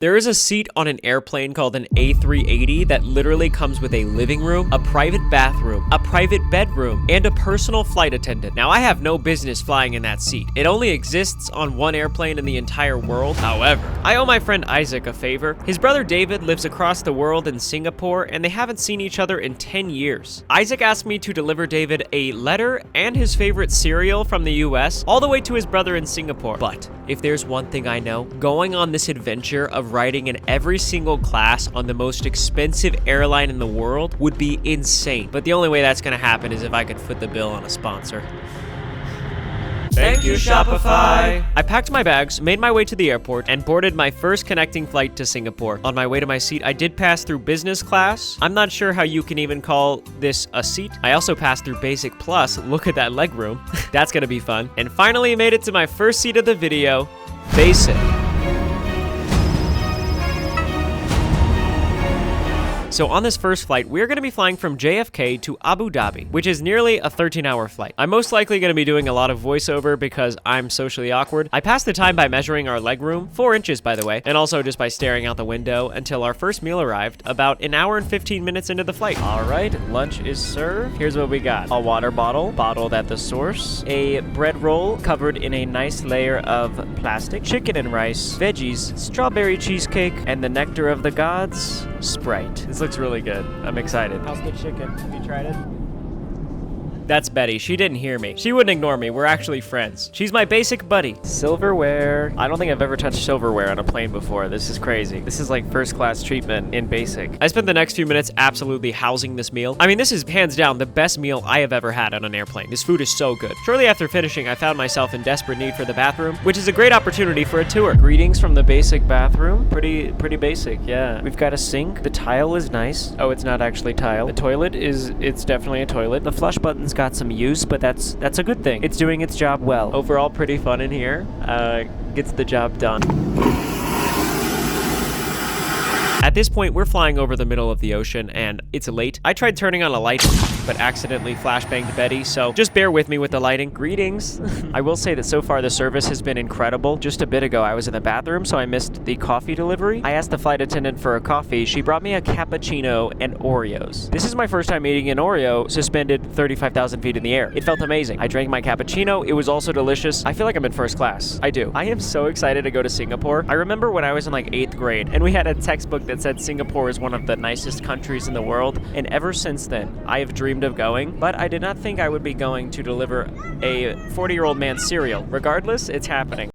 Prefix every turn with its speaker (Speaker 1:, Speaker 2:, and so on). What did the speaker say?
Speaker 1: There is a seat on an airplane called an A380 that literally comes with a living room, a private bathroom, a private bedroom, and a personal flight attendant. Now, I have no business flying in that seat. It only exists on one airplane in the entire world. However, I owe my friend Isaac a favor. His brother David lives across the world in Singapore, and they haven't seen each other in 10 years. Isaac asked me to deliver David a letter and his favorite cereal from the US all the way to his brother in Singapore. But if there's one thing I know, going on this adventure of riding in every single class on the most expensive airline in the world would be insane. But the only way that's gonna happen is if I could foot the bill on a sponsor. Thank you, Shopify! I packed my bags, made my way to the airport, and boarded my first connecting flight to Singapore. On my way to my seat, I did pass through business class. I'm not sure how you can even call this a seat. I also passed through basic plus. Look at that leg room. That's gonna be fun. And finally made it to my first seat of the video, basic. So on this first flight, we're going to be flying from JFK to Abu Dhabi, which is nearly a 13-hour flight. I'm most likely going to be doing a lot of voiceover because I'm socially awkward. I passed the time by measuring our legroom, 4 inches by the way, and also just by staring out the window until our first meal arrived about an hour and 15 minutes into the flight. All right, lunch is served. Here's what we got. A water bottle, bottled at the source, a bread roll covered in a nice layer of plastic, chicken and rice, veggies, strawberry cheesecake, and the nectar of the gods, Sprite. This looks really good. I'm excited. How's the chicken? Have you tried it? That's Betty. She didn't hear me. She wouldn't ignore me. We're actually friends. She's my basic buddy. Silverware. I don't think I've ever touched silverware on a plane before. This is crazy. This is like first class treatment in basic. I spent the next few minutes absolutely housing this meal. I mean, this is hands down the best meal I have ever had on an airplane. This food is so good. Shortly after finishing, I found myself in desperate need for the bathroom, which is a great opportunity for a tour. Greetings from the basic bathroom. Pretty basic, yeah. We've got a sink. The tile is nice. Oh, it's not actually tile. The toilet it's definitely a toilet. The flush button's got some use, but that's a good thing. It's doing its job well. Overall, pretty fun in here. Gets the job done. At this point, we're flying over the middle of the ocean, and it's late. I tried turning on a light, but accidentally flashbanged Betty, so just bear with me with the lighting. Greetings. I will say that so far the service has been incredible. Just a bit ago, I was in the bathroom, so I missed the coffee delivery. I asked the flight attendant for a coffee. She brought me a cappuccino and Oreos. This is my first time eating an Oreo suspended 35,000 feet in the air. It felt amazing. I drank my cappuccino. It was also delicious. I feel like I'm in first class. I do. I am so excited to go to Singapore. I remember when I was in like 8th grade, and we had a textbook that said Singapore is one of the nicest countries in the world, and ever since then I have dreamed of going, but I did not think I would be going to deliver a 40-year-old man's cereal. Regardless, it's happening.